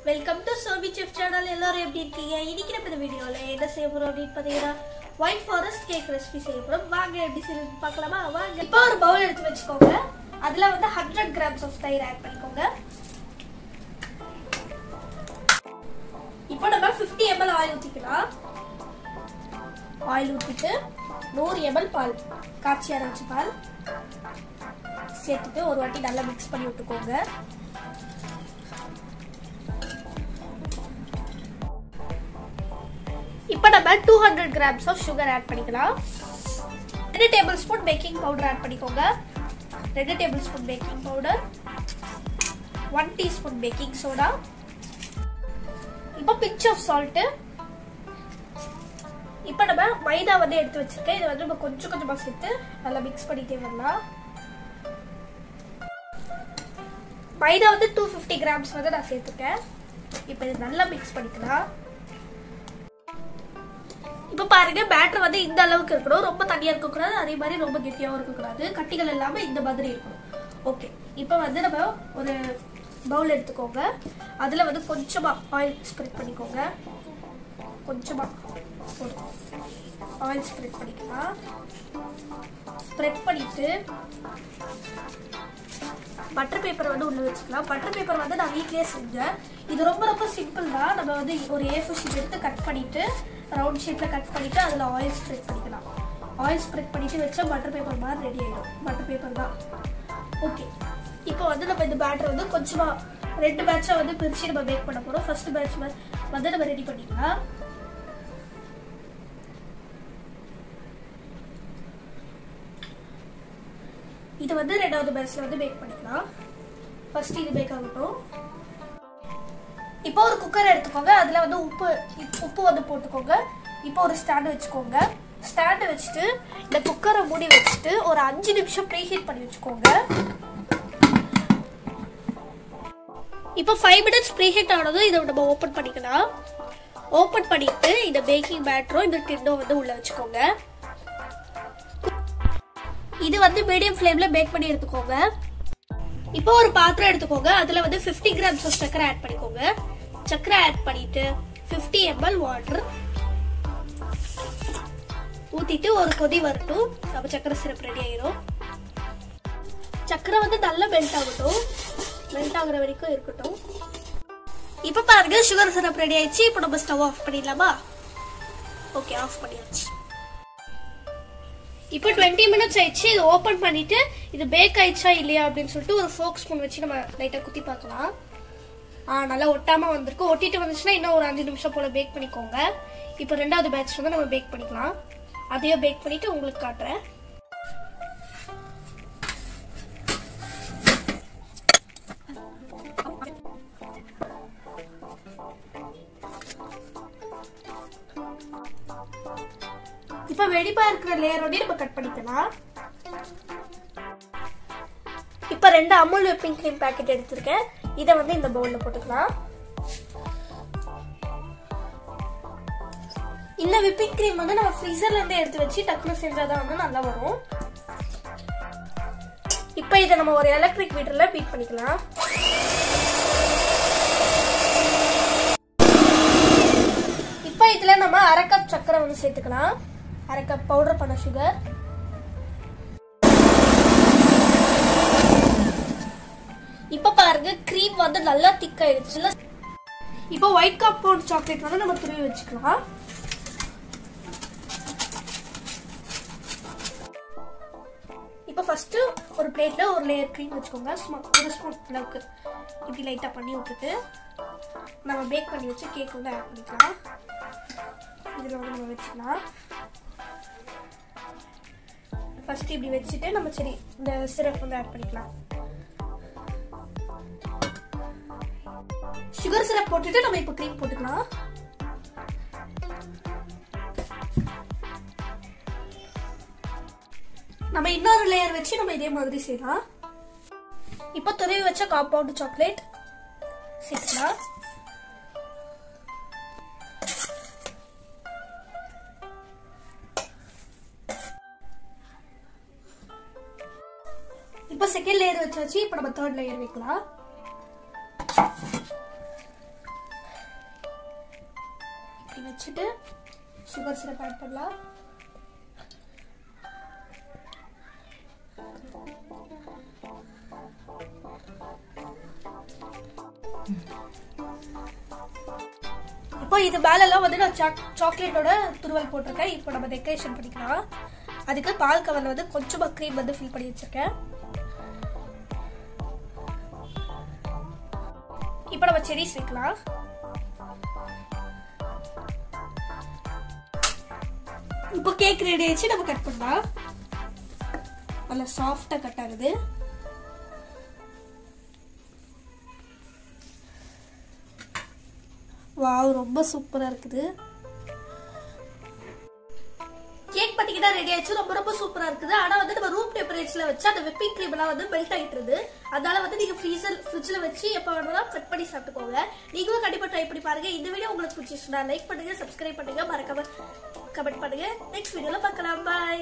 Welcome to Sobi Chef channel. எல்லாரும் எப்படி இருக்கீங்க? இன்னைக்கு நம்ம வீடியோல என்ன செய்ய போறோம் அப்படினு பாத்தீங்கன்னா white forest cake recipe செய்ய போறோம். வாங்க எப்படி செய்யணும்னு பார்க்கலாமா? வாங்க. இப்போ ஒரு பவுல் எடுத்து வச்சுக்கோங்க. அதுல வந்து 100 grams of தயிர் ஆட் பண்ணிக்கோங்க. இப்போ நம்ம 50 ml ஆயில் ஊத்திக்கலாம். ஆயில் ஊத்திட்டு 100 ml பால், காய்ச்சி ஆற வச்ச பால் சேர்த்துட்டு ஒரு வாட்டி நல்லா மிக்ஸ் பண்ணி விட்டுக்கோங்க. இப்போ நம்ம 200 grams of sugar add பண்ணிக்கலாம். 2 tablespoon baking powder add பண்ணிக்கோங்க. 2 tablespoon baking powder, 1 teaspoon baking soda, இப்போ pinch of salt. இப்போ நம்ம மைதா வந்து எடுத்து வச்சிருக்கேன். இது வந்து நம்ம கொஞ்சம் கொஞ்சமா சேர்த்து நல்லா mix பண்ணிட்டே வரலாம். மைதா வந்து 250 grams வந்து நான் சேர்த்துட்டேன். இப்போ இது நல்லா mix பண்ணிக்கலாம். இப்போ பாருங்க பேட்டர் வந்து இந்த அளவுக்கு இருக்கணும். ரொம்ப தண்ணியா இருக்க கூடாது, அதே மாதிரி ரொம்ப கெட்டியாவும் இருக்க கூடாது. கட்டிகள் இல்லாம இந்த மாதிரி இருக்கணும். ஓகே, இப்போ வந்து நம்ம ஒரு பவுல் எடுத்துக்கோங்க. அதுல வந்து கொஞ்சமா ஆயில் ஸ்ப்ரெட் பண்ணிக்கோங்க. கொஞ்சமா ஆயில் ஸ்ப்ரெட் பண்ணிக்கலாம். ஸ்ப்ரெட் பண்ணிட்டு பட்டர் பேப்பர் வந்து உள்ள வச்சுக்கலாம். பட்டர் பேப்பர் வந்து நான் வீட்லயே செஞ்சேன். இது ரொம்ப ரொம்ப சிம்பிள் தான். நம்ம வந்து ஒரு A4 ஷீட் எடுத்து கட் பண்ணிட்டு ரவுண்ட் ஷேப்ல கட் பண்ணிட்டு அதுல ஆயில் ஸ்ப்ரெட் பண்ணிக்கலாம். ஆயில் ஸ்ப்ரெட் பண்ணிட்டு வச்சா பட்டர் பேப்பர் மாதிரி ரெடி ஆயிடும். பட்டர் பேப்பர் தான். ஓகே, இப்போ வந்து நம்ம இந்த பேட்டர் வந்து கொஞ்சமா 2 பேட்சா வந்து பிரிச்சு நம்ம பேக் பண்ண போறோம். ஃபர்ஸ்ட் பேட்ச் வந்து நம்ம ரெடி பண்ணிக்கலாம். இது வந்து ரெண்டாவது பேட்ச்ல வந்து பேக் பண்ணிக்கலாம். ஃபர்ஸ்ட் இது பேக் ஆகட்டும். இப்போ ஒரு குக்கர் எடுத்துக்கோங்க. அதுல வந்து உப்பு வந்து போட்டுக்கோங்க. இப்போ ஒரு ஸ்டாண்ட் வச்சுக்கோங்க. ஸ்டாண்ட் வச்சுட்டு இந்த குக்கரை மூடி வச்சுட்டு ஒரு 5 நிமிஷம் ப்ரீஹீட் பண்ணி வச்சுக்கோங்க. இப்போ 5 minutes ப்ரீஹீட் ஆனதும் இதை நம்ம ஓபன் பண்ணிக்கலாம். ஓபன் பண்ணிட்டு இந்த பேக்கிங் பேட்டரும் இந்த டின்னோ வந்து உள்ள வச்சுக்கோங்க. இது வந்து மீடியம் ஃப்ளேம்ல பேக் பண்ணி எடுத்துக்கோங்க. இப்போ ஒரு பாத்திரம் எடுத்துக்கோங்க. அதுல வந்து 50 grams of சக்கரை ஆட் பண்ணிக்கோங்க. சக்கரை ஆட் பண்ணிட்டு 50 ml வாட்டர் ஊத்திட்டு ஒரு கொதி வரட்டும். நம்ம சக்கரை சிரப் ரெடி ஆயிரும். சக்கரை வந்து நல்லா மெல்ட் ஆகட்டும். மெல்ட் ஆகுற வரைக்கும் இருக்கட்டும். இப்போ பாருங்க சுகர் சிரப் ரெடி ஆயிடுச்சு. இப்போ நம்ம ஸ்டவ் ஆஃப் பண்ணிடலாமா? ஓகே, ஆஃப் பண்ணியாச்சு. இப்போ 20 minutes ஆயிடுச்சு. இது ஓபன் பண்ணிட்டு இது பேக் ஆயிடுச்சா இல்லையா அப்படின்னு சொல்லிட்டு ஒரு ஃபோர்க் ஸ்பூன் வச்சு நம்ம லைட்டா குத்தி பார்க்கலாம். நல்லா ஒட்டாம வந்திருக்கு. ஒட்டிட்டு வந்துச்சுன்னா இன்னும் ஒரு 5 நிமிஷம் போல பேக் பண்ணிக்கோங்க. இப்போ ரெண்டாவது பேட்ச் வந்து நம்ம பேக் பண்ணிக்கலாம். அதையும் பேக் பண்ணிட்டு உங்களுக்கு காட்டுறேன். இப்ப வெடிப்பா இருக்கிற லேயரோட நம்ம கட் பண்ணிக்கலாம். இப்ப 2 அமுல் whipping cream பாக்கெட் எடுத்துர்க்கேன். இத வந்து இந்த பவுல்ல போட்டுக்கலாம். இந்த whipping cream வந்து நம்ம ஃப்ரீசர்ல இருந்து எடுத்து வச்சு டக்குனு செஞ்சாதான் வந்து நல்லா வரும். இப்ப இத நம்ம ஒரு எலக்ட்ரிக் பீட்டர்ல பீட் பண்ணிக்கலாம். இப்ப இதுல நம்ம 1/2 கப் சக்கரை வந்து சேர்த்துக்கலாம். 1/2 கப் பவுடர் பண்ண சுகர். இப்ப பாருங்க கிரீம் வந்து நல்லா திக் ஆயிடுச்சுல. இப்போ ஒயிட் காம்பவுண்ட் சாக்லேட் வந்து நம்ம துருவி வச்சுக்கலாம். இப்போ ஃபர்ஸ்ட் ஒரு பிளேட்ல ஒரு லேயர் கிரீம் வச்சுக்கோங்க. ஒரு ஸ்பூன் அளவுக்கு இப்படி லைட்டா பண்ணி விட்டுட்டு நம்ம பேக் பண்ணி வச்சு கேக் வந்து ஆட் பண்ணிக்கலாம். இதுல வந்து நம்ம வச்சுக்கலாம். ஃபர்ஸ்ட் இப்படி வச்சுட்டு நம்ம சரி இந்த சிரப் வந்து ஆட் பண்ணிக்கலாம். சுகர் சிரப் போட்டுட்டு நம்ம இப்போ க்ரீம் போட்டுக்கலாம். நம்ம இன்னொரு லேயர் வச்சு நம்ம இதே மாதிரி செய்யலாம். இப்போ துருவி வச்ச காம்பவுண்ட் சாக்லேட் சேர்க்கலாம். இப்போ செகண்ட் லேயர் வச்சாச்சு. இப்போ நம்ம தேர்ட் லேயர் வைக்கலாம். வச்சுட்டு சுகர் சிரப் ஆட் பண்ணலாம். இப்போ இது மேலெல்லாம் வந்து நான் சாக்லேட்டோட துருவல் போட்டிருக்கேன். இப்போ நம்ம டெக்கரேஷன் பண்ணிக்கலாம். அதுக்கு பால் கவர்ல வந்து கொஞ்சமா க்ரீம் வந்து ஃபில் பண்ணி வச்சிருக்கேன். இப்போ நம்ம செரிஸ் வைக்கலாம். இப்போ கேக் ரெடி ஆயிடுச்சு. நம்ம கட் பண்ணலாம். நல்லா சாஃப்டா கட் ஆகுது. வாவ், ரொம்ப சூப்பரா இருக்குது. கேக் பாத்தீங்கன்னா ரெடி ஆயிடுச்சு. ரொம்ப ரொம்ப சூப்பரா இருக்குது. ஆனா வந்து நம்ம ரூம் டெம்பரேச்சர்ல வச்சு அந்த விப்பிங் கிரீம் எல்லாம் வந்து மெல்ட் ஆயிட்டு இருக்கு. அதனால வந்து நீங்க ஃப்ரிட்ஜ்ல வச்சு எப்ப வேணாலும் கட் பண்ணி சாப்பிட்டுக்கோங்க. நீங்களும் கண்டிப்பா ட்ரை பண்ணி பாருங்க. இந்த வீடியோ உங்களுக்கு பிடிச்சிருந்தா லைக் பண்ணுங்க, சப்ஸ்கிரைப் பண்ணுங்க, மறக்காம கமெண்ட் பண்ணுங்க. நெக்ஸ்ட் வீடியோல பார்க்கலாம். பை.